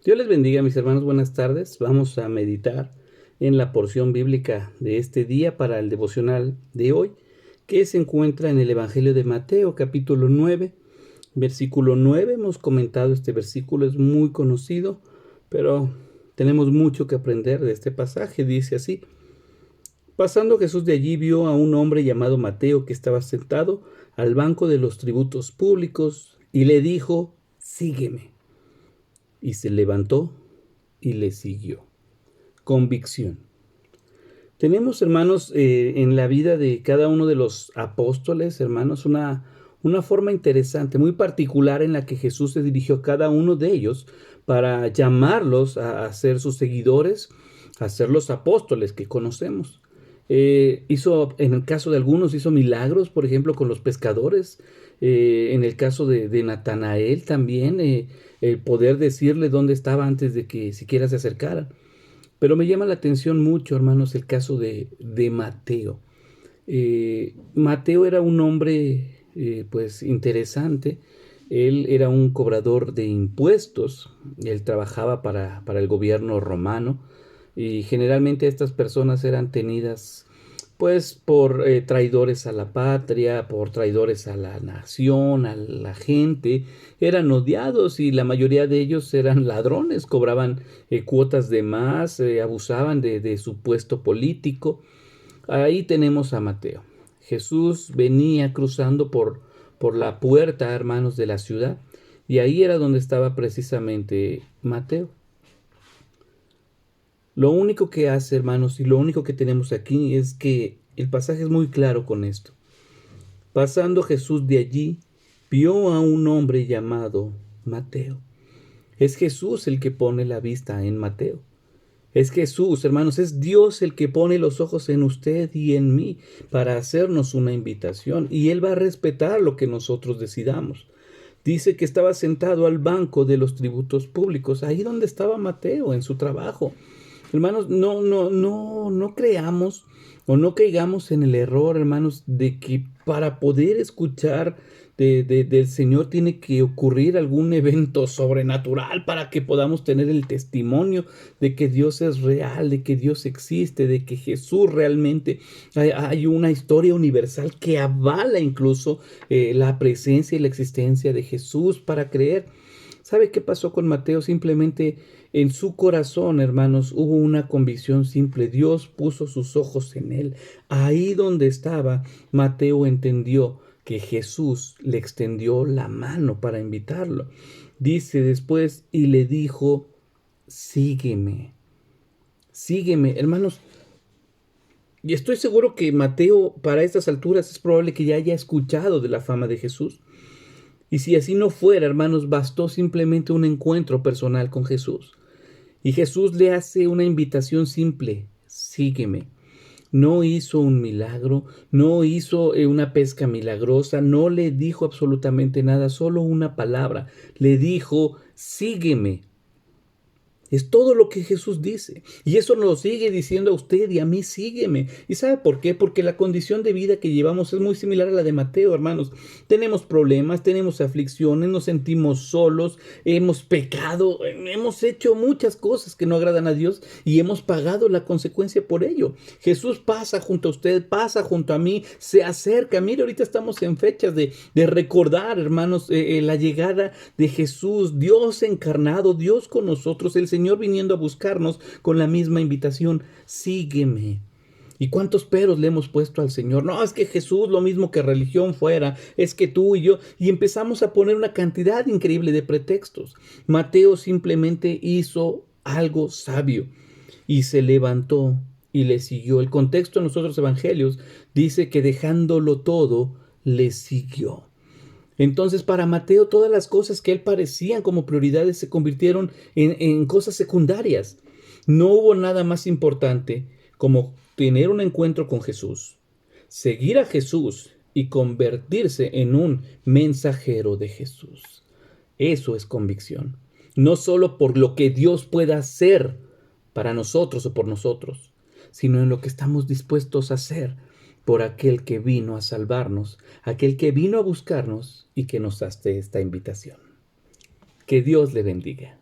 Dios les bendiga, mis hermanos, buenas tardes. Vamos a meditar en la porción bíblica de este día para el devocional de hoy, que se encuentra en el Evangelio de Mateo, capítulo 9, versículo 9. Hemos comentado este versículo, es muy conocido, pero tenemos mucho que aprender de este pasaje. Dice así: Pasando Jesús de allí vio a un hombre llamado Mateo que estaba sentado al banco de los tributos públicos y le dijo: Sígueme. Y se levantó y le siguió. Convicción. Tenemos, hermanos, en la vida de cada uno de los apóstoles, hermanos, una forma interesante, muy particular en la que Jesús se dirigió a cada uno de ellos para llamarlos a ser sus seguidores, a ser los apóstoles que conocemos. En el caso de algunos, hizo milagros, por ejemplo, con los pescadores. En el caso de Natanael también, el poder decirle dónde estaba antes de que siquiera se acercaran. Pero me llama la atención mucho, hermanos, el caso de Mateo. Mateo era un hombre, pues, interesante. Él era un cobrador de impuestos. Él trabajaba para el gobierno romano. Y generalmente estas personas eran tenidas, pues, por traidores a la patria, por traidores a la nación, a la gente. Eran odiados y la mayoría de ellos eran ladrones, cobraban cuotas de más, abusaban de su puesto político. Ahí tenemos a Mateo. Jesús venía cruzando por la puerta, hermanos, de la ciudad, y ahí era donde estaba precisamente Mateo. Lo único que hace, hermanos, y lo único que tenemos aquí es que el pasaje es muy claro con esto. Pasando Jesús de allí, vio a un hombre llamado Mateo. Es Jesús el que pone la vista en Mateo. Es Jesús, hermanos, es Dios el que pone los ojos en usted y en mí para hacernos una invitación, y Él va a respetar lo que nosotros decidamos. Dice que estaba sentado al banco de los tributos públicos, ahí donde estaba Mateo en su trabajo. Hermanos, no creamos o no caigamos en el error, hermanos, de que para poder escuchar del Señor tiene que ocurrir algún evento sobrenatural para que podamos tener el testimonio de que Dios es real, de que Dios existe, de que Jesús realmente hay una historia universal que avala incluso la presencia y la existencia de Jesús para creer. ¿Sabe qué pasó con Mateo? Simplemente en su corazón, hermanos, hubo una convicción simple. Dios puso sus ojos en él. Ahí donde estaba, Mateo entendió que Jesús le extendió la mano para invitarlo. Dice después, y le dijo: sígueme, sígueme. Hermanos, y estoy seguro que Mateo para estas alturas es probable que ya haya escuchado de la fama de Jesús. Y si así no fuera, hermanos, bastó simplemente un encuentro personal con Jesús. Y Jesús le hace una invitación simple: sígueme. No hizo un milagro, no hizo una pesca milagrosa, no le dijo absolutamente nada, solo una palabra. Le dijo: sígueme. Es todo lo que Jesús dice. Y eso nos lo sigue diciendo a usted y a mí: sígueme. ¿Y sabe por qué? Porque la condición de vida que llevamos es muy similar a la de Mateo, hermanos. Tenemos problemas, tenemos aflicciones, nos sentimos solos, hemos pecado, hemos hecho muchas cosas que no agradan a Dios y hemos pagado la consecuencia por ello. Jesús pasa junto a usted, pasa junto a mí, se acerca. Mire, ahorita estamos en fechas de recordar, hermanos, la llegada de Jesús, Dios encarnado, Dios con nosotros, el Señor viniendo a buscarnos con la misma invitación: sígueme. ¿Y cuántos peros le hemos puesto al Señor? No, es que Jesús, lo mismo que religión fuera, es que tú y yo, y empezamos a poner una cantidad increíble de pretextos. Mateo simplemente hizo algo sabio y se levantó y le siguió. El contexto en los otros evangelios dice que dejándolo todo, le siguió. Entonces, para Mateo, todas las cosas que él parecían como prioridades se convirtieron en cosas secundarias. No hubo nada más importante como tener un encuentro con Jesús, seguir a Jesús y convertirse en un mensajero de Jesús. Eso es convicción. No solo por lo que Dios pueda hacer para nosotros o por nosotros, sino en lo que estamos dispuestos a hacer por aquel que vino a salvarnos, aquel que vino a buscarnos y que nos hace esta invitación. Que Dios le bendiga.